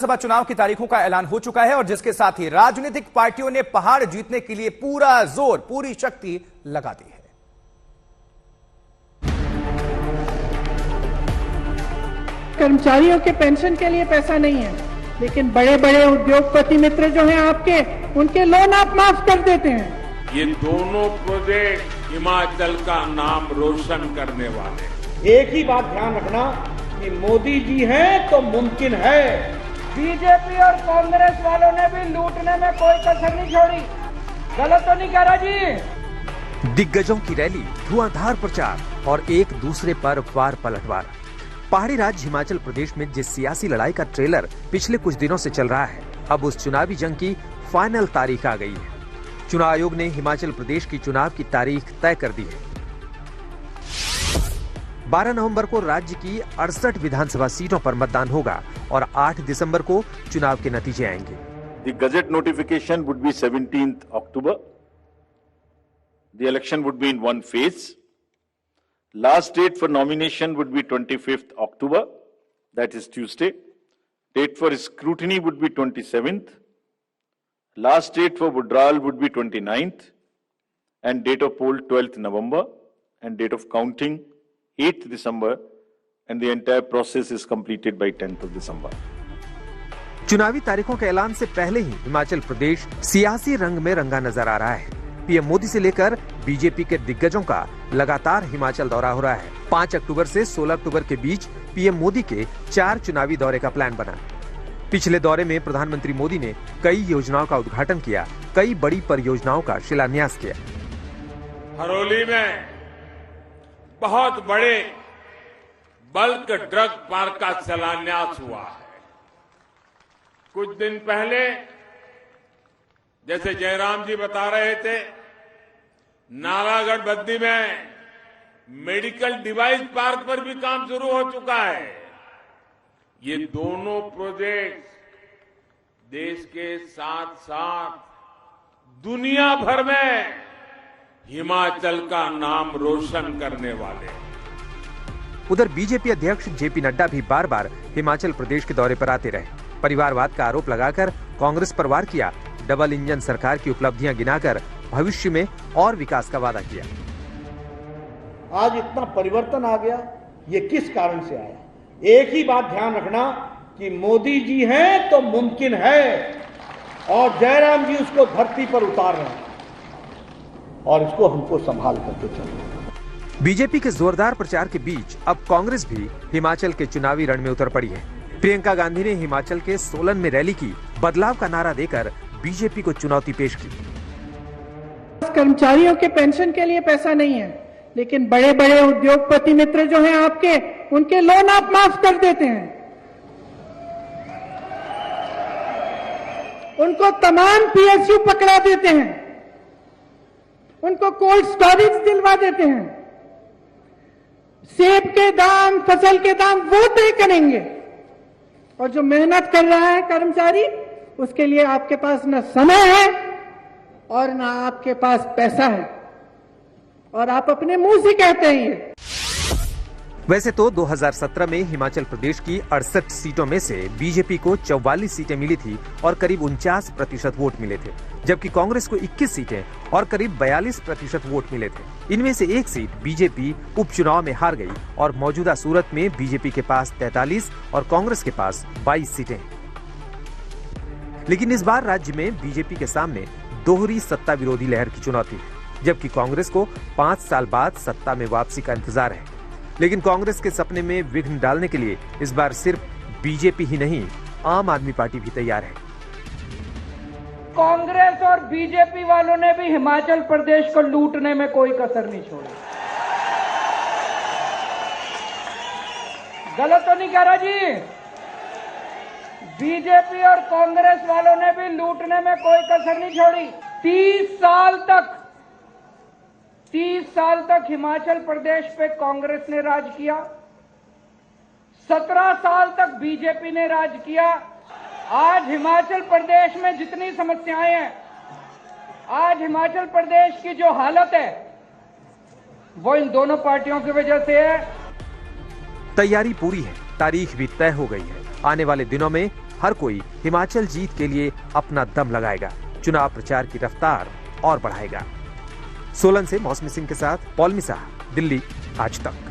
लोकसभा चुनाव की तारीखों का ऐलान हो चुका है और जिसके साथ ही राजनीतिक पार्टियों ने पहाड़ जीतने के लिए पूरा जोर, पूरी शक्ति लगा दी है। कर्मचारियों के पेंशन के लिए पैसा नहीं है, लेकिन बड़े बड़े उद्योगपति मित्र जो हैं आपके, उनके लोन आप माफ कर देते हैं। ये दोनों प्रोजेक्ट हिमाचल का नाम रोशन करने वाले। एक ही बात ध्यान रखना कि मोदी जी हैं तो मुमकिन है। बीजेपी और कांग्रेस वालों ने भी लूटने में कोई कसर नहीं छोड़ी। गलत तो नहीं कह रहा जी? दिग्गजों की रैली, धुआंधार प्रचार और एक दूसरे पर वार पलटवार। पहाड़ी राज्य हिमाचल प्रदेश में जिस सियासी लड़ाई का ट्रेलर पिछले कुछ दिनों से चल रहा है, अब उस चुनावी जंग की फाइनल तारीख आ गई है। चुनाव आयोग ने हिमाचल प्रदेश की चुनाव की तारीख तय कर दी है। 12 नवंबर को राज्य की 68 विधानसभा सीटों पर मतदान होगा और 8 दिसंबर को चुनाव के नतीजे आएंगे। The gazette notification would be 17th October. The election would be in one phase. Last date for nomination would be 25th October, that is Tuesday. Date for scrutiny would be 27th. Last date for withdrawal would be 29th. And date of poll 12th November. And date of counting 8th December. And the entire process is completed by 10th of December. चुनावी तारीखों के ऐलान से पहले ही हिमाचल प्रदेश सियासी रंग में रंगा नजर आ रहा है। पीएम मोदी से लेकर बीजेपी के दिग्गजों का लगातार हिमाचल दौरा हो रहा है। 5 अक्टूबर से 16 अक्टूबर के बीच पीएम मोदी के 4 चुनावी दौरे का प्लान बना। पिछले दौरे में प्रधानमंत्री मोदी ने कई योजनाओं का उद्घाटन किया, कई बड़ी परियोजनाओं का शिलान्यास किया। हरोली में बहुत बड़े बल्क ड्रग पार्क का शिलान्यास हुआ है। कुछ दिन पहले जैसे जयराम जी बता रहे थे, नालागढ़ बद्दी में मेडिकल डिवाइस पार्क पर भी काम शुरू हो चुका है। ये दोनों प्रोजेक्ट देश के साथ साथ दुनिया भर में हिमाचल का नाम रोशन करने वाले। उधर बीजेपी अध्यक्ष जेपी नड्डा भी बार बार हिमाचल प्रदेश के दौरे पर आते रहे। परिवारवाद का आरोप लगाकर कांग्रेस पर वार किया, डबल इंजन सरकार की उपलब्धियां गिनाकर भविष्य में और विकास का वादा किया। आज इतना परिवर्तन आ गया, ये किस कारण से आया? एक ही बात ध्यान रखना कि मोदी जी हैं तो मुमकिन है, और जयराम जी उसको धरती पर उतार रहे हैं, और इसको हमको संभाल करके चलना। बीजेपी के जोरदार प्रचार के बीच अब कांग्रेस भी हिमाचल के चुनावी रण में उतर पड़ी है। प्रियंका गांधी ने हिमाचल के सोलन में रैली की, बदलाव का नारा देकर बीजेपी को चुनौती पेश की। कर्मचारियों के पेंशन के लिए पैसा नहीं है, लेकिन बड़े बड़े उद्योगपति मित्र जो हैं आपके, उनके लोन आप माफ कर देते हैं। उनको तमाम पीएसयू पकड़ा देते हैं, उनको कोल्ड स्टोरेज दिलवा देते हैं। सेब के दाम, फसल के दाम वो तय करेंगे, और जो मेहनत कर रहा है कर्मचारी, उसके लिए आपके पास न समय है और न आपके पास पैसा है, और आप अपने मुंह से कहते हैं ये। वैसे तो 2017 में हिमाचल प्रदेश की 68 सीटों में से बीजेपी को 44 सीटें मिली थी और करीब 49% वोट मिले थे, जबकि कांग्रेस को 21 सीटें और करीब 42% वोट मिले थे। इनमें से एक सीट बीजेपी उपचुनाव में हार गई और मौजूदा सूरत में बीजेपी के पास 43 और कांग्रेस के पास 22 सीटें हैं। लेकिन इस बार राज्य में बीजेपी के सामने दोहरी सत्ता विरोधी लहर की चुनौती है, जबकि कांग्रेस को 5 साल बाद सत्ता में वापसी का इंतजार है। लेकिन कांग्रेस के सपने में विघ्न डालने के लिए इस बार सिर्फ बीजेपी ही नहीं, आम आदमी पार्टी भी तैयार है। कांग्रेस और बीजेपी वालों ने भी हिमाचल प्रदेश को लूटने में कोई कसर नहीं छोड़ी। गलत तो नहीं कह रहा जी? बीजेपी और कांग्रेस वालों ने भी लूटने में कोई कसर नहीं छोड़ी। 30 साल तक हिमाचल प्रदेश पे कांग्रेस ने राज किया, 17 साल तक बीजेपी ने राज किया। आज हिमाचल प्रदेश में जितनी समस्याएं हैं, आज हिमाचल प्रदेश की जो हालत है, वो इन दोनों पार्टियों की वजह से है। तैयारी पूरी है, तारीख भी तय हो गई है। आने वाले दिनों में हर कोई हिमाचल जीत के लिए अपना दम लगाएगा, चुनाव प्रचार की रफ्तार और बढ़ाएगा। सोलन से मौसमी सिंह के साथ पॉल मिसाह, दिल्ली आज तक।